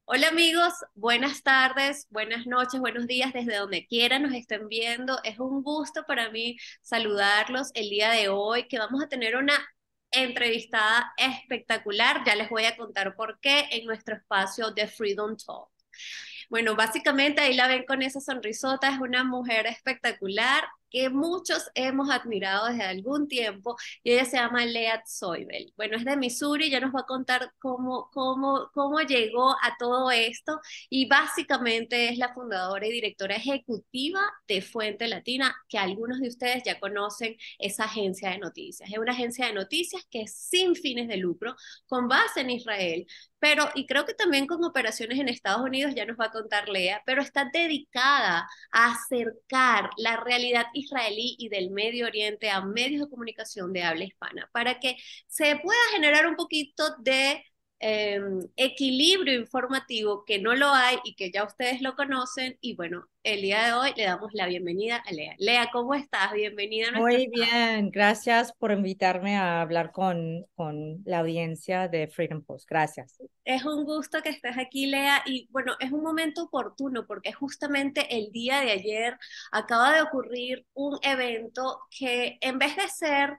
Hola amigos, buenas tardes, buenas noches, buenos días desde donde quiera nos estén viendo. Es un gusto para mí saludarlos el día de hoy, que vamos a tener una entrevistada espectacular. Ya les voy a contar por qué en nuestro espacio de Freedom Talk. Bueno, básicamente ahí la ven con esa sonrisota, es una mujer espectacular que muchos hemos admirado desde algún tiempo y ella se llama Lea Zoibel. Bueno, es de Missouri, ya nos va a contar cómo llegó a todo esto y básicamente es la fundadora y directora ejecutiva de Fuente Latina, que algunos de ustedes ya conocen esa agencia de noticias. Es una agencia de noticias que es sin fines de lucro, con base en Israel, pero, y creo que también con operaciones en Estados Unidos, ya nos va a contar Lea, pero está dedicada a acercar la realidad israelí y del Medio Oriente a medios de comunicación de habla hispana, para que se pueda generar un poquito de eh, equilibrio informativo que no lo hay y que ya ustedes lo conocen. Y bueno, el día de hoy le damos la bienvenida a Lea. Lea, ¿cómo estás? Bienvenida a nuestro Muy espacio. bien, gracias por invitarme a hablar con la audiencia de Freedom Post. Gracias. Es un gusto que estés aquí, Lea, y bueno, es un momento oportuno porque justamente el día de ayer acaba de ocurrir un evento que en vez de ser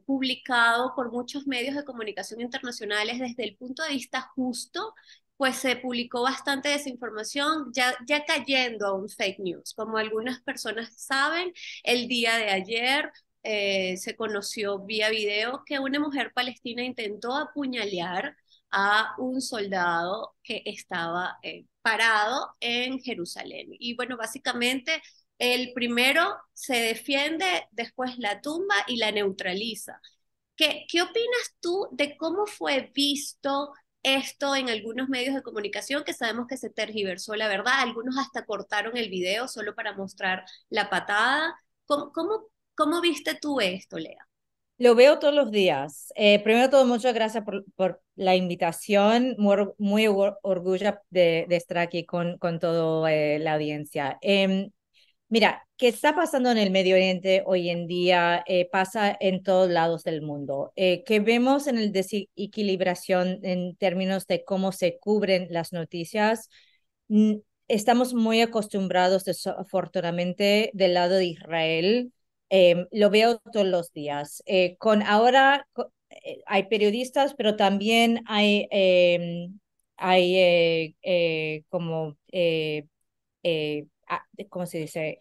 publicado por muchos medios de comunicación internacionales desde el punto de vista justo, pues se publicó bastante desinformación, ya cayendo a un fake news. Como algunas personas saben, el día de ayer se conoció vía video que una mujer palestina intentó apuñalar a un soldado que estaba parado en Jerusalén. Y bueno, básicamente el primero se defiende, después la tumba y la neutraliza. ¿Qué opinas tú de cómo fue visto esto en algunos medios de comunicación, que sabemos que se tergiversó la verdad? Algunos hasta cortaron el video solo para mostrar la patada. ¿Cómo viste tú esto, Lea? Lo veo todos los días. Primero de todo, muchas gracias por la invitación. Muy orgullosa de estar aquí con toda la audiencia. Mira, ¿qué está pasando en el Medio Oriente hoy en día? Pasa en todos lados del mundo. Que vemos en el desequilibración en términos de cómo se cubren las noticias. mm, Estamos muy acostumbrados, desafortunadamente, del lado de Israel. Lo veo todos los días. Hay periodistas, pero también hay ¿cómo se dice?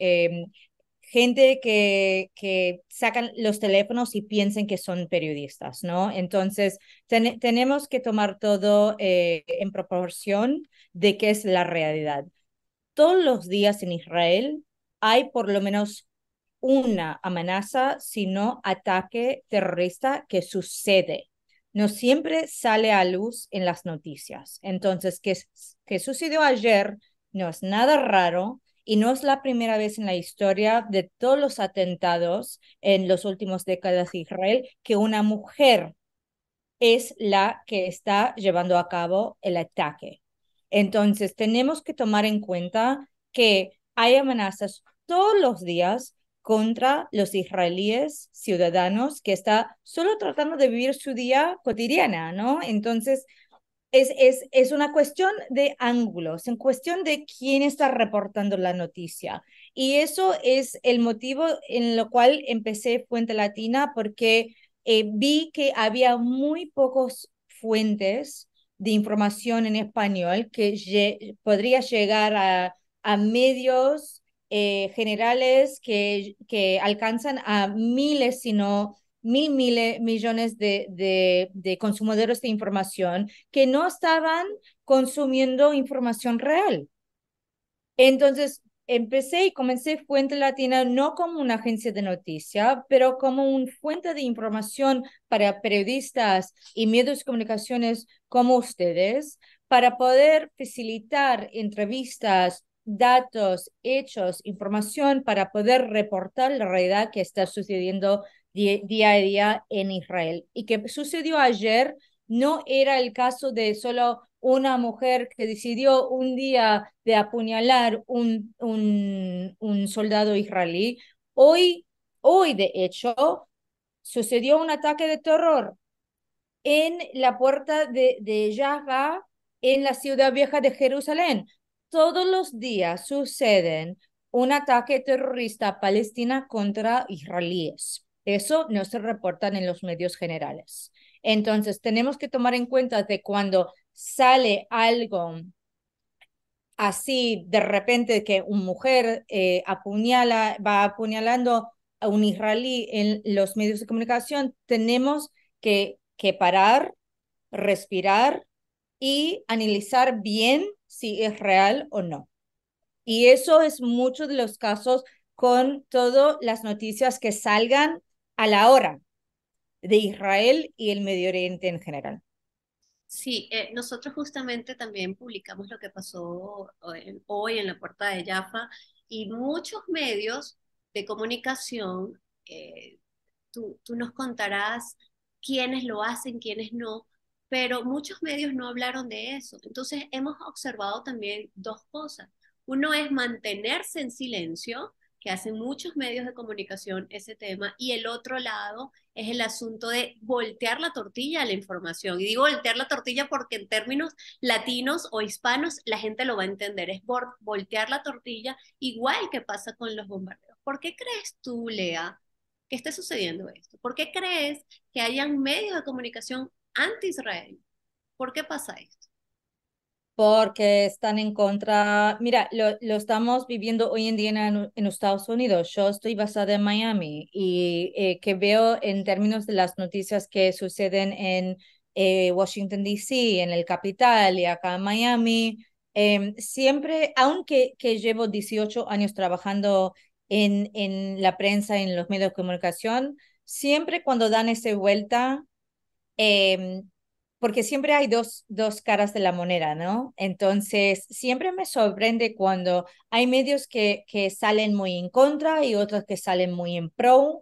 Gente que sacan los teléfonos y piensen que son periodistas, ¿no? Entonces, tenemos que tomar todo en proporción de qué es la realidad. Todos los días en Israel hay por lo menos una amenaza, sino ataque terrorista que sucede. No siempre sale a luz en las noticias. Entonces, ¿qué sucedió ayer? No es nada raro y no es la primera vez en la historia de todos los atentados en las últimas décadas de Israel que una mujer es la que está llevando a cabo el ataque. Entonces, tenemos que tomar en cuenta que hay amenazas todos los días contra los israelíes ciudadanos que están solo tratando de vivir su día cotidiana, ¿no? Entonces, es una cuestión de ángulos, en cuestión de quién está reportando la noticia. Y eso es el motivo en lo cual empecé Fuente Latina, porque vi que había muy pocos fuentes de información en español que podría llegar a medios generales que alcanzan a miles, sino millones de consumidores de información que no estaban consumiendo información real. Entonces, empecé y comencé Fuente Latina no como una agencia de noticia, pero como una fuente de información para periodistas y medios de comunicaciones como ustedes, para poder facilitar entrevistas, datos, hechos, información para poder reportar la realidad que está sucediendo día a día en Israel. Y que sucedió ayer no era el caso de solo una mujer que decidió un día de apuñalar un soldado israelí. Hoy, hoy, de hecho, sucedió un ataque de terror en la puerta de Jaffa, en la ciudad vieja de Jerusalén. Todos los días suceden un ataque terrorista a Palestina contra israelíes. Eso no se reporta en los medios generales. Entonces, tenemos que tomar en cuenta de cuando sale algo así, de repente que una mujer va apuñalando a un israelí en los medios de comunicación, tenemos que parar, respirar y analizar bien si es real o no. Y eso es muchos de los casos con todas las noticias que salgan a la hora de Israel y el Medio Oriente en general. Sí, nosotros justamente también publicamos lo que pasó hoy en la Puerta de Jaffa y muchos medios de comunicación, tú nos contarás quiénes lo hacen, quiénes no, pero muchos medios no hablaron de eso. Entonces hemos observado también dos cosas. Uno es mantenerse en silencio, que hacen muchos medios de comunicación ese tema, y el otro lado es el asunto de voltear la tortilla a la información. Y digo voltear la tortilla porque en términos latinos o hispanos la gente lo va a entender. Es voltear la tortilla igual que pasa con los bombardeos. ¿Por qué crees tú, Lea, que esté sucediendo esto? ¿Por qué crees que hayan medios de comunicación anti-Israel? ¿Por qué pasa esto? Porque están en contra, mira, lo estamos viviendo hoy en día en Estados Unidos. Yo estoy basada en Miami y que veo en términos de las noticias que suceden en Washington, D.C., en el capital y acá en Miami, siempre, aunque que llevo 18 años trabajando en la prensa, en los medios de comunicación, siempre cuando dan esa vuelta, eh, porque siempre hay dos caras de la moneda, ¿no? Entonces, siempre me sorprende cuando hay medios que salen muy en contra y otros que salen muy en pro,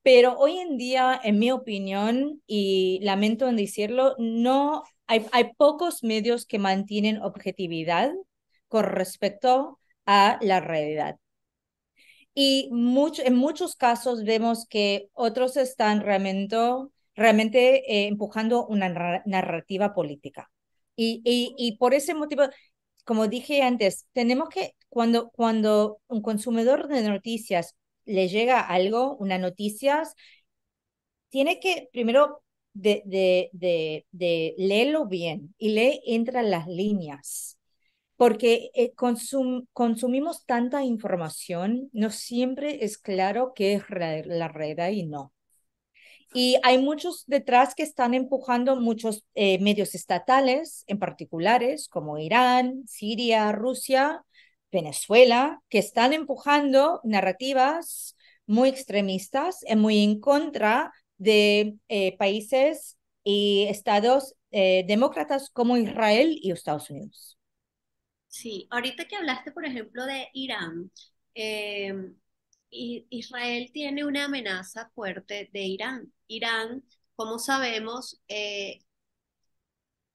pero hoy en día, en mi opinión, y lamento en decirlo, no hay pocos medios que mantienen objetividad con respecto a la realidad. Y en muchos casos vemos que otros están realmente empujando una narrativa política. Y por ese motivo, como dije antes, tenemos que, cuando un consumidor de noticias le llega algo, una noticias, tiene que primero de leerlo bien y leer entre las líneas porque consumimos tanta información, no siempre es claro qué es la realidad y no. Y hay muchos detrás que están empujando muchos medios estatales, en particulares, como Irán, Siria, Rusia, Venezuela, que están empujando narrativas muy extremistas y muy en contra de países y estados demócratas como Israel y Estados Unidos. Sí, ahorita que hablaste, por ejemplo, de Irán, eh, Israel tiene una amenaza fuerte de Irán. Irán, como sabemos,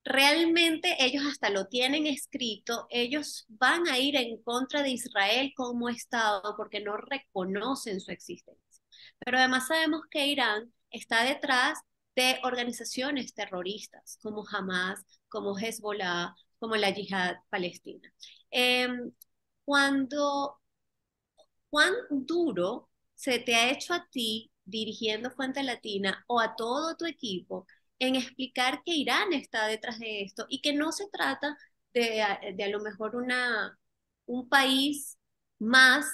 realmente ellos hasta lo tienen escrito, ellos van a ir en contra de Israel como Estado porque no reconocen su existencia. Pero además sabemos que Irán está detrás de organizaciones terroristas como Hamas, como Hezbollah, como la Yihad Palestina. Eh, cuando, ¿Cuán duro se te ha hecho a ti dirigiendo Fuente Latina o a todo tu equipo en explicar que Irán está detrás de esto y que no se trata de a lo mejor un país más,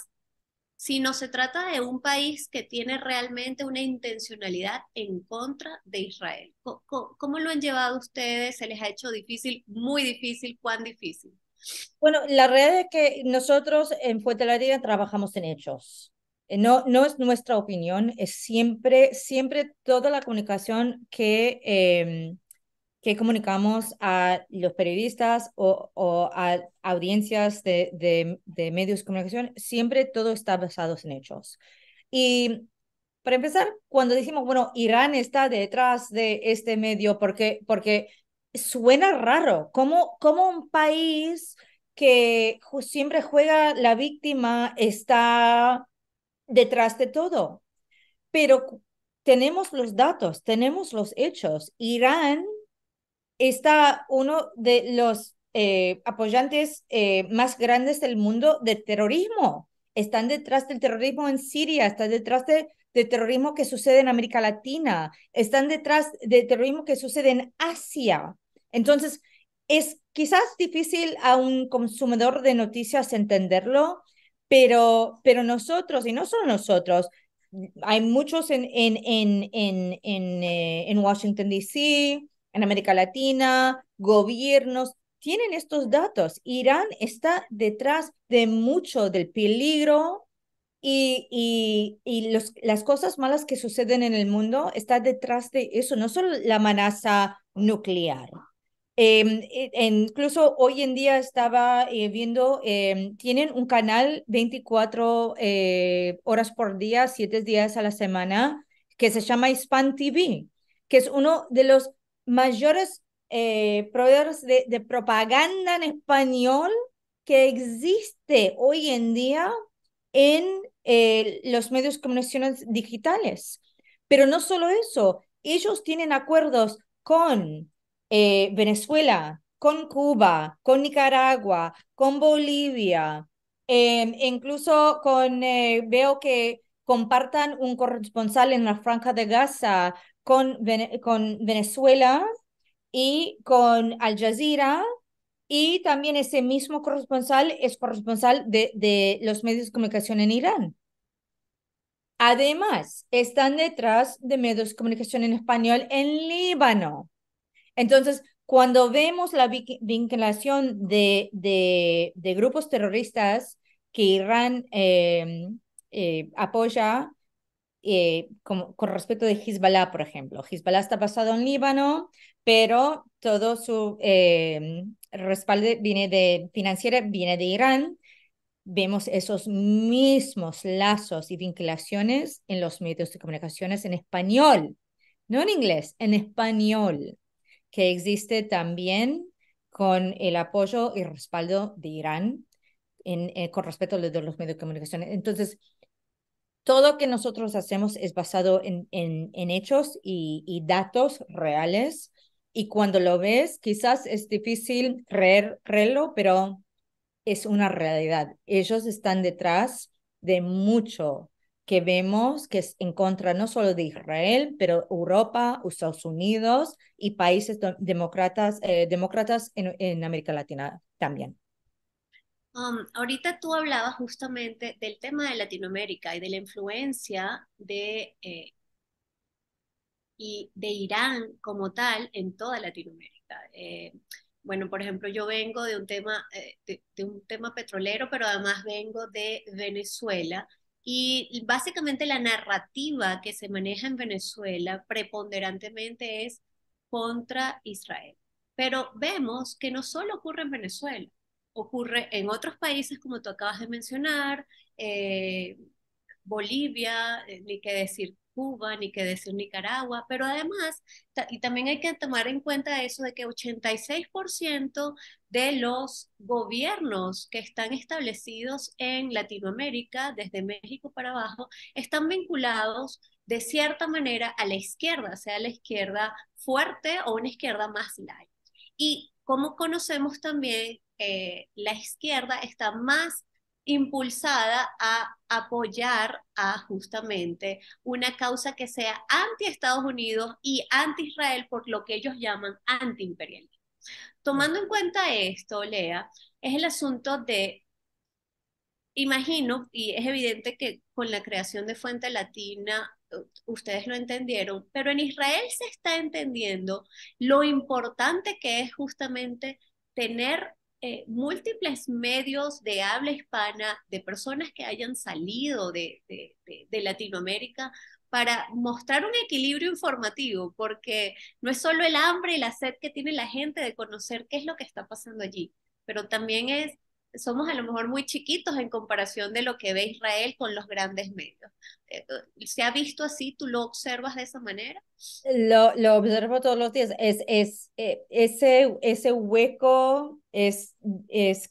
sino se trata de un país que tiene realmente una intencionalidad en contra de Israel? ¿Cómo lo han llevado ustedes? ¿Se les ha hecho difícil, muy difícil? ¿Cuán difícil? Bueno, la realidad es que nosotros en Fuenterrabía trabajamos en hechos. No es nuestra opinión, es siempre toda la comunicación que comunicamos a los periodistas o a audiencias de medios de comunicación, siempre todo está basado en hechos. Y para empezar, cuando decimos, bueno, Irán está detrás de este medio, porque suena raro, como un país que siempre juega la víctima está detrás de todo. Pero tenemos los datos, tenemos los hechos. Irán está uno de los apoyantes más grandes del mundo de terrorismo. Están detrás del terrorismo en Siria, están detrás de terrorismo que sucede en América Latina, están detrás de terrorismo que sucede en Asia. Entonces, es quizás difícil a un consumidor de noticias entenderlo, pero nosotros, y no solo nosotros, hay muchos en Washington, D.C., en América Latina, gobiernos, tienen estos datos. Irán está detrás de mucho del peligro y las cosas malas que suceden en el mundo está detrás de eso, no solo la amenaza nuclear. Incluso hoy en día estaba viendo, tienen un canal 24 horas por día, 7 días a la semana, que se llama Hispan TV, que es uno de los mayores proveedores de propaganda en español que existe hoy en día en los medios de comunicación digitales. Pero no solo eso, ellos tienen acuerdos con Venezuela, con Cuba, con Nicaragua, con Bolivia, incluso veo que compartan un corresponsal en la Franja de Gaza con Venezuela y con Al Jazeera, y también ese mismo corresponsal es corresponsal de los medios de comunicación en Irán. Además, están detrás de medios de comunicación en español en Líbano. Entonces, cuando vemos la vinculación de grupos terroristas que Irán apoya, con respecto de Hezbollah, por ejemplo. Hezbollah está basado en Líbano, pero todo su respaldo financiero viene de Irán. Vemos esos mismos lazos y vinculaciones en los medios de comunicaciones en español, no en inglés, en español, que existe también con el apoyo y respaldo de Irán con respecto a los medios de comunicación. Entonces, todo que nosotros hacemos es basado en hechos y datos reales. Y cuando lo ves, quizás es difícil creerlo, pero es una realidad. Ellos están detrás de mucho que vemos que es en contra no solo de Israel, pero Europa, Estados Unidos y países demócratas en América Latina también. Ahorita tú hablabas justamente del tema de Latinoamérica y de la influencia de Irán como tal en toda Latinoamérica. Bueno, por ejemplo, yo vengo de de un tema petrolero, pero además vengo de Venezuela y básicamente la narrativa que se maneja en Venezuela preponderantemente es contra Israel. Pero vemos que no solo ocurre en Venezuela, ocurre en otros países como tú acabas de mencionar, eh, Bolivia, ni qué decir Cuba, ni qué decir Nicaragua, pero además, y también hay que tomar en cuenta eso de que 86% de los gobiernos que están establecidos en Latinoamérica, desde México para abajo, están vinculados de cierta manera a la izquierda, sea la izquierda fuerte o una izquierda más light. Y como conocemos también, la izquierda está más impulsada a apoyar a justamente una causa que sea anti Estados Unidos y anti Israel por lo que ellos llaman anti imperialismo. Tomando en cuenta esto, Lea, es el asunto de, imagino, y es evidente que con la creación de Fuente Latina ustedes lo entendieron, pero en Israel se está entendiendo lo importante que es justamente tener múltiples medios de habla hispana, de personas que hayan salido de Latinoamérica para mostrar un equilibrio informativo, porque no es solo el hambre y la sed que tiene la gente de conocer qué es lo que está pasando allí, pero también somos a lo mejor muy chiquitos en comparación de lo que ve Israel con los grandes medios. ¿Se ha visto así? ¿Tú lo observas de esa manera? Lo observo todos los días. Ese hueco es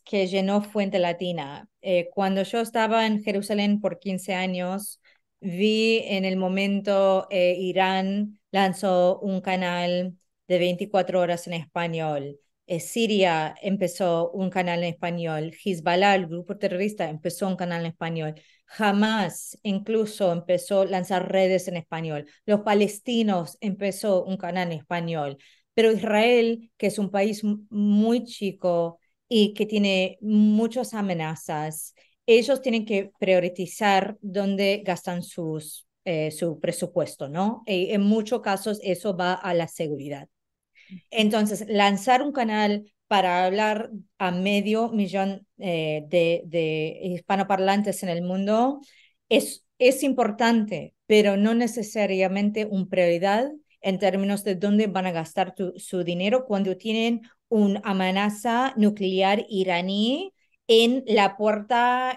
que llenó Fuente Latina. Cuando yo estaba en Jerusalén por 15 años, vi en el momento Irán lanzó un canal de 24 horas en español. Siria empezó un canal en español, Hezbollah, el grupo terrorista, empezó un canal en español, Hamas incluso empezó a lanzar redes en español, los palestinos empezó un canal en español, pero Israel, que es un país muy chico y que tiene muchas amenazas, ellos tienen que priorizar dónde gastan su presupuesto, ¿no? Y en muchos casos eso va a la seguridad. Entonces, lanzar un canal para hablar a medio millón de hispanoparlantes en el mundo es importante, pero no necesariamente una prioridad en términos de dónde van a gastar su dinero cuando tienen una amenaza nuclear iraní en la puerta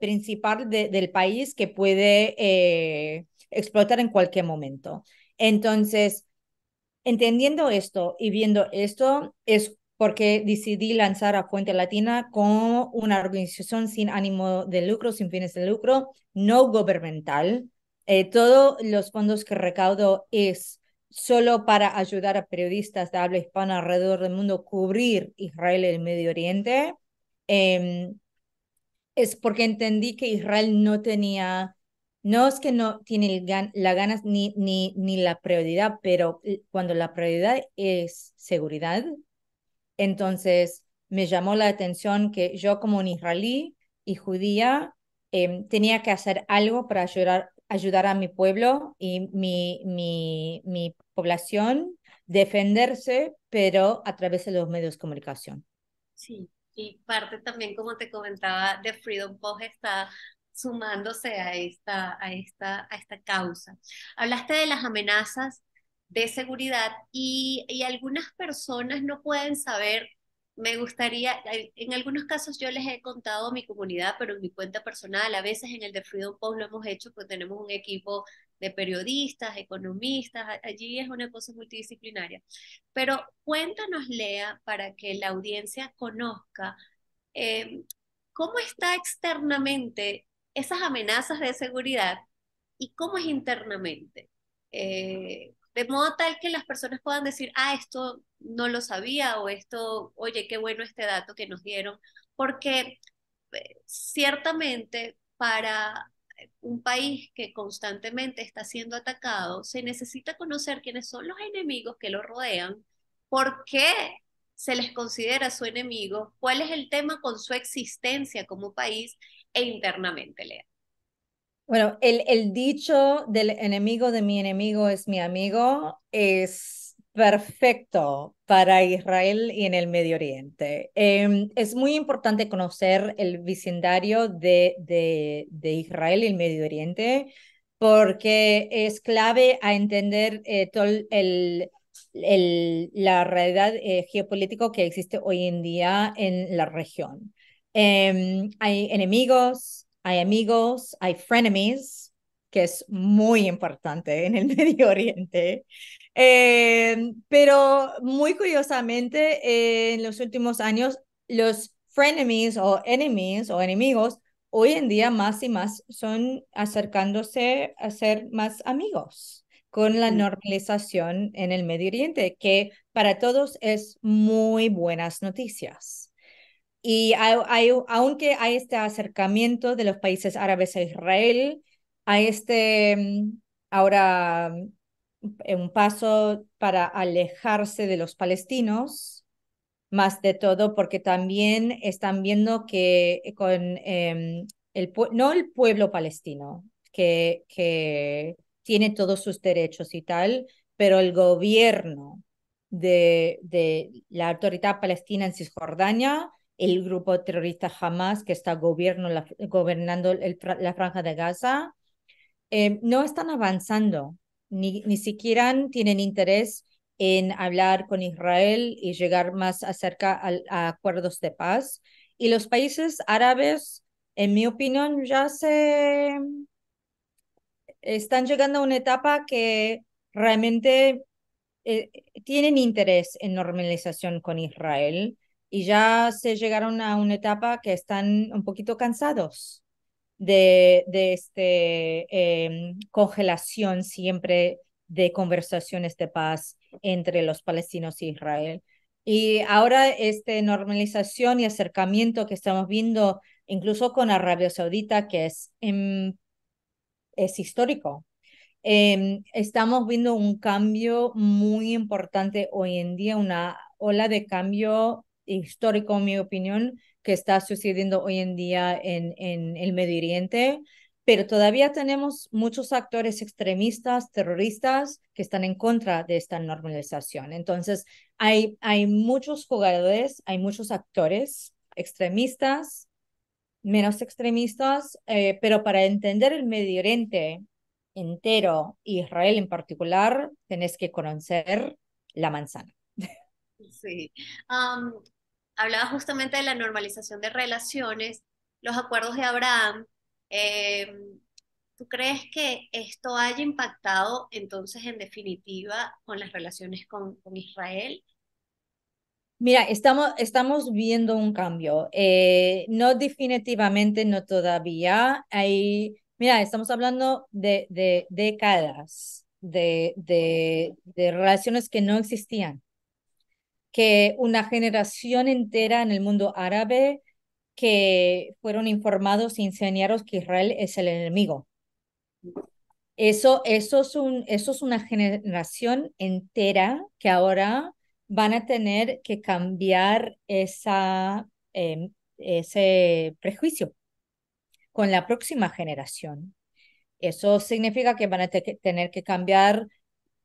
principal del país que puede explotar en cualquier momento. Entonces, entendiendo esto y viendo esto, es porque decidí lanzar a Fuente Latina como una organización sin ánimo de lucro, sin fines de lucro, no gubernamental. Todos los fondos que recaudo es solo para ayudar a periodistas de habla hispana alrededor del mundo a cubrir Israel y el Medio Oriente. Eh, es porque entendí que Israel no tenía, no es que no tiene la ganas ni la prioridad, pero cuando la prioridad es seguridad, entonces me llamó la atención que yo como un israelí y judía tenía que hacer algo para ayudar a mi pueblo y mi población defenderse, pero a través de los medios de comunicación. Sí, y parte también, como te comentaba, de Freedom Post está sumándose a esta causa. Hablaste de las amenazas de seguridad y algunas personas no pueden saber, me gustaría, en algunos casos yo les he contado a mi comunidad, pero en mi cuenta personal, a veces en el de Freedom Post lo hemos hecho, pues tenemos un equipo de periodistas, economistas, allí es una cosa multidisciplinaria. Pero cuéntanos, Lea, para que la audiencia conozca eh, cómo está externamente esas amenazas de seguridad y cómo es internamente. De modo tal que las personas puedan decir, ah, esto no lo sabía o esto, oye, qué bueno este dato que nos dieron, porque ciertamente para un país que constantemente está siendo atacado, se necesita conocer quiénes son los enemigos que lo rodean, por qué se les considera su enemigo, cuál es el tema con su existencia como país e internamente, Lea. Bueno, el dicho del enemigo de mi enemigo es mi amigo es perfecto para Israel y en el Medio Oriente. Es muy importante conocer el vecindario de Israel y el Medio Oriente porque es clave a entender todo la realidad geopolítica que existe hoy en día en la región. Hay enemigos, hay amigos, hay frenemies, que es muy importante en el Medio Oriente. Pero muy curiosamente, en los últimos años, los frenemies o enemies o enemigos hoy en día más y más son acercándose a ser más amigos con la Ujú. normalización en el Medio Oriente, que para todos es muy buenas noticias. Y aunque hay este acercamiento de los países árabes a Israel, hay ahora un paso para alejarse de los palestinos, más de todo porque también están viendo que con no el pueblo palestino, que tiene todos sus derechos y tal, pero el gobierno de la autoridad palestina en Cisjordania, el grupo terrorista Hamas que está gobernando la franja de Gaza, no están avanzando, ni siquiera tienen interés en hablar con Israel y llegar más acerca a acuerdos de paz. Y los países árabes, en mi opinión, ya se están llegando a una etapa que realmente eh, tienen interés en normalización con Israel y ya se llegaron a una etapa que están un poquito cansados de congelación siempre de conversaciones de paz entre los palestinos y Israel. Y ahora esta normalización y acercamiento que estamos viendo, incluso con Arabia Saudita, que es histórico. Estamos viendo un cambio muy importante hoy en día, una ola de cambio histórico, en mi opinión, que está sucediendo hoy en día en el Medio Oriente, pero todavía tenemos muchos actores extremistas, terroristas, que están en contra de esta normalización. Entonces, hay muchos jugadores, hay muchos actores extremistas, menos extremistas, pero para entender el Medio Oriente entero, Israel en particular, tenés que conocer la manzana. Sí. Am, Hablaba justamente de la normalización de relaciones, los acuerdos de Abraham. eh, ¿Tú crees que esto haya impactado entonces en definitiva con las relaciones con Israel? Mira, estamos viendo un cambio. No definitivamente, no todavía. Mira, estamos hablando de décadas de relaciones que no existían, que una generación entera en el mundo árabe que fueron informados y enseñados que Israel es el enemigo. Eso es una generación entera que ahora van a tener que cambiar ese prejuicio con la próxima generación. Eso significa que van a tener que cambiar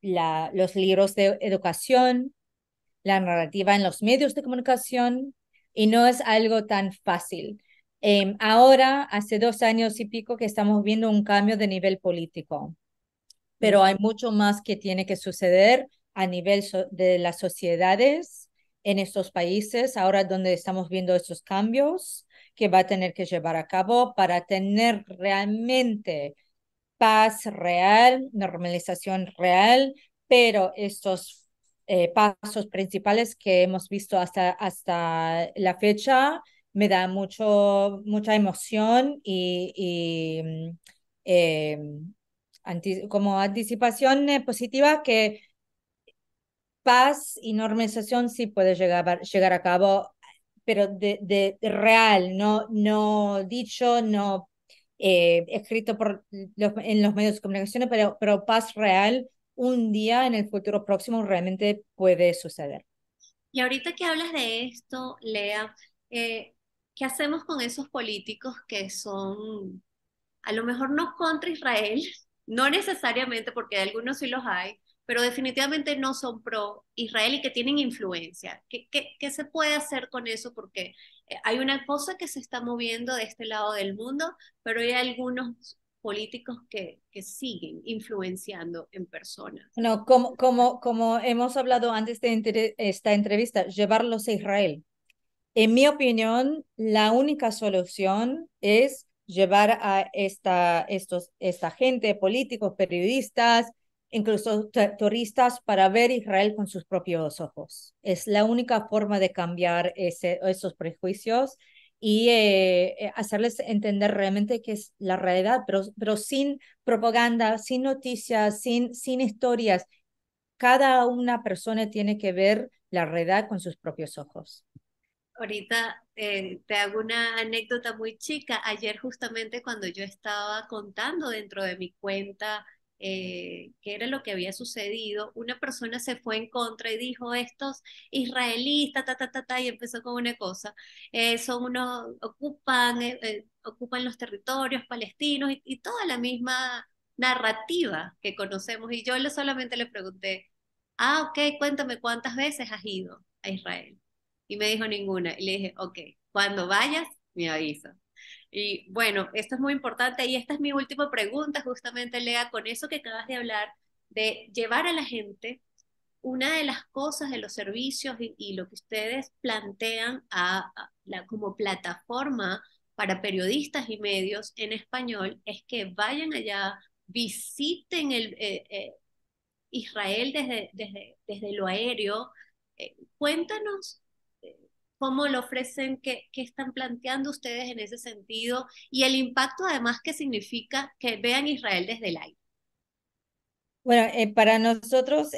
los libros de educación, la narrativa en los medios de comunicación, y no es algo tan fácil. Ahora, hace 2 años y pico que estamos viendo un cambio de nivel político, pero hay mucho más que tiene que suceder a nivel de las sociedades en estos países, ahora donde estamos viendo estos cambios que va a tener que llevar a cabo para tener realmente paz real, normalización real, pero estos pasos principales que hemos visto hasta la fecha me da mucha emoción eh, como anticipación positiva que paz y normalización sí puede llegar a cabo, pero de real, no dicho, no escrito en los medios de comunicación, pero paz real un día en el futuro próximo realmente puede suceder. Y ahorita que hablas de esto, Lea, eh, ¿qué hacemos con esos políticos que son a lo mejor no contra Israel, no necesariamente porque algunos sí los hay, pero definitivamente no son pro Israel y que tienen influencia? ¿Qué se puede hacer con eso? Porque hay una cosa que se está moviendo de este lado del mundo, pero hay algunos políticos que siguen influenciando en personas. No, como hemos hablado antes de esta entrevista, llevarlos a Israel. En mi opinión, la única solución es llevar a esta gente, políticos, periodistas, incluso turistas, para ver Israel con sus propios ojos. Es la única forma de cambiar esos prejuicios y hacerles entender realmente qué es la realidad, pero sin propaganda, sin noticias, sin historias. Cada una persona tiene que ver la realidad con sus propios ojos. Ahorita te hago una anécdota muy chica. Ayer justamente cuando yo estaba contando dentro de mi cuenta qué era lo que había sucedido, una persona se fue en contra y dijo, estos israelíes, y empezó con una cosa, son unos, ocupan los territorios palestinos y toda la misma narrativa que conocemos. Y yo solamente le pregunté, ok, cuéntame cuántas veces has ido a Israel. Y me dijo ninguna. Y le dije, ok, cuando vayas, me avisas. Y bueno, esto es muy importante y esta es mi última pregunta, justamente, Lea, con eso que acabas de hablar, de llevar a la gente, una de las cosas de los servicios y lo que ustedes plantean como plataforma para periodistas y medios en español es que vayan allá, visiten Israel desde lo aéreo. Cuéntanos cómo lo ofrecen, qué están planteando ustedes en ese sentido y el impacto además que significa que vean Israel desde el aire. Bueno, para nosotros,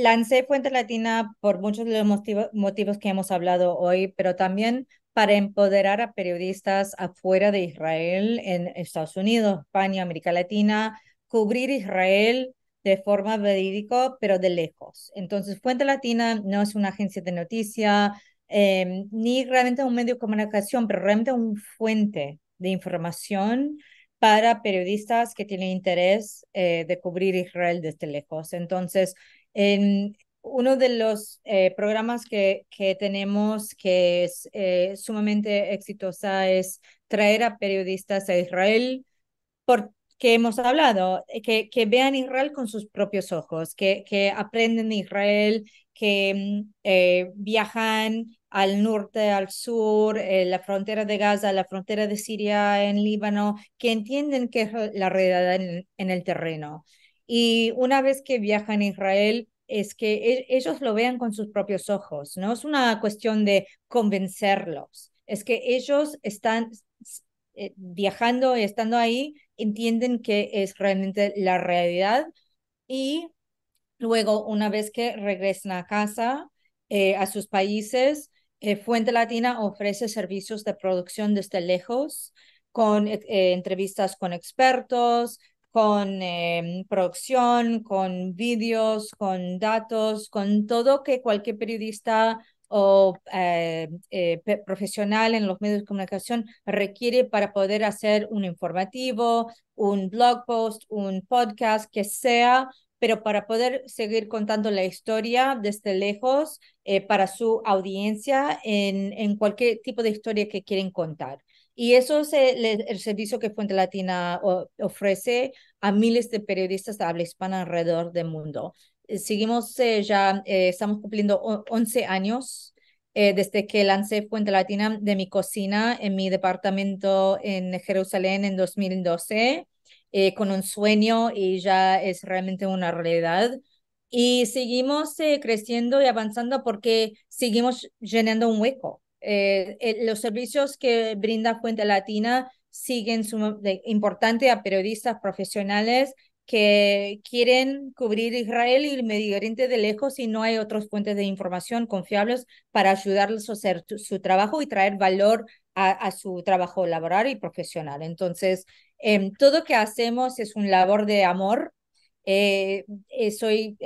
lancé Fuente Latina por muchos de los motivos que hemos hablado hoy, pero también para empoderar a periodistas afuera de Israel, en Estados Unidos, España, América Latina, cubrir Israel de forma verídica, pero de lejos. Entonces, Fuente Latina no es una agencia de noticia, ni realmente un medio de comunicación, pero realmente un fuente de información para periodistas que tienen interés de cubrir Israel desde lejos. Entonces, en uno de los programas que tenemos que es sumamente exitosa es traer a periodistas a Israel porque hemos hablado, que vean Israel con sus propios ojos, que aprenden de Israel, que viajan al norte, al sur, la frontera de Gaza, la frontera de Siria, en Líbano, que entienden qué es la realidad en el terreno. Y una vez que viajan a Israel, es que ellos lo vean con sus propios ojos, no es una cuestión de convencerlos, es que ellos están viajando y estando ahí, entienden que es realmente la realidad y luego, una vez que regresan a casa, a sus países, Fuente Latina ofrece servicios de producción desde lejos, con entrevistas con expertos, con producción, con vídeos, con datos, con todo que cualquier periodista o profesional en los medios de comunicación requiere para poder hacer un informativo, un blog post, un podcast, que sea, pero para poder seguir contando la historia desde lejos para su audiencia en cualquier tipo de historia que quieren contar. Y eso es el servicio que Fuente Latina ofrece a miles de periodistas de habla hispana alrededor del mundo. Seguimos estamos cumpliendo 11 años desde que lancé Fuente Latina de mi cocina en mi departamento en Jerusalén en 2012 con un sueño y ya es realmente una realidad. Y seguimos creciendo y avanzando porque seguimos llenando un hueco. Los servicios que brinda Fuente Latina siguen importante a periodistas profesionales que quieren cubrir Israel y el Medio Oriente de lejos y no hay otras fuentes de información confiables para ayudarles a hacer su trabajo y traer valor a su trabajo laboral y profesional. Entonces, todo que hacemos es un labor de amor. Soy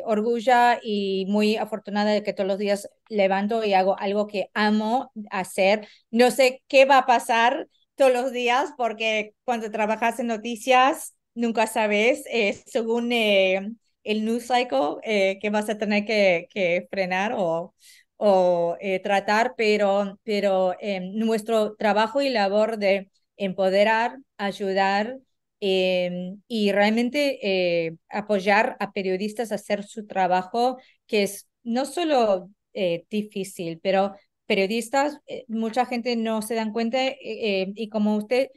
orgullosa y muy afortunada de que todos los días levanto y hago algo que amo hacer. No sé qué va a pasar todos los días porque cuando trabajas en noticias nunca sabes, según el news cycle, que vas a tener que frenar o tratar, pero nuestro trabajo y labor de empoderar, ayudar y realmente apoyar a periodistas a hacer su trabajo, que es no solo difícil, pero periodistas, mucha gente no se dan cuenta y como usted,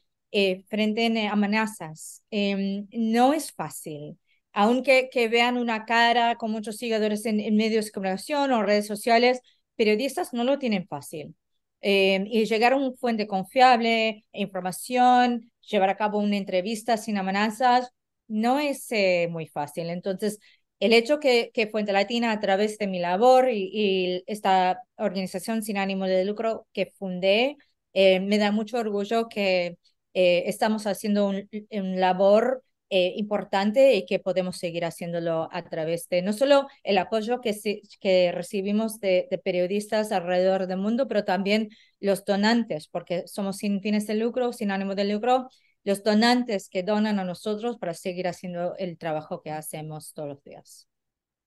frente a amenazas, no es fácil. Aunque que vean una cara con muchos seguidores en medios de comunicación o redes sociales, periodistas no lo tienen fácil y llegar a una fuente confiable, información, llevar a cabo una entrevista sin amenazas, no es muy fácil. Entonces, el hecho que Fuente Latina, a través de mi labor y esta organización sin ánimo de lucro que fundé, me da mucho orgullo que estamos haciendo un labor importante y que podemos seguir haciéndolo a través de no solo el apoyo que recibimos de periodistas alrededor del mundo, pero también los donantes, porque somos sin fines de lucro, sin ánimo de lucro, los donantes que donan a nosotros para seguir haciendo el trabajo que hacemos todos los días.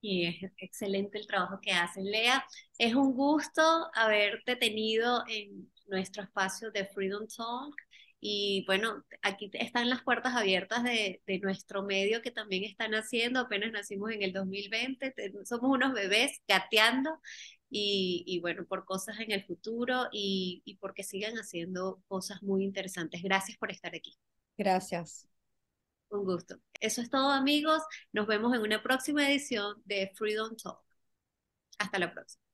Y es excelente el trabajo que hacen. Lea, es un gusto haberte tenido en nuestro espacio de Freedom Talk. Y bueno, aquí están las puertas abiertas de nuestro medio que también están haciendo. Apenas nacimos en el 2020, somos unos bebés gateando y bueno, por cosas en el futuro y porque sigan haciendo cosas muy interesantes. Gracias por estar aquí. Gracias. Un gusto. Eso es todo, amigos. Nos vemos en una próxima edición de Freedom Talk. Hasta la próxima.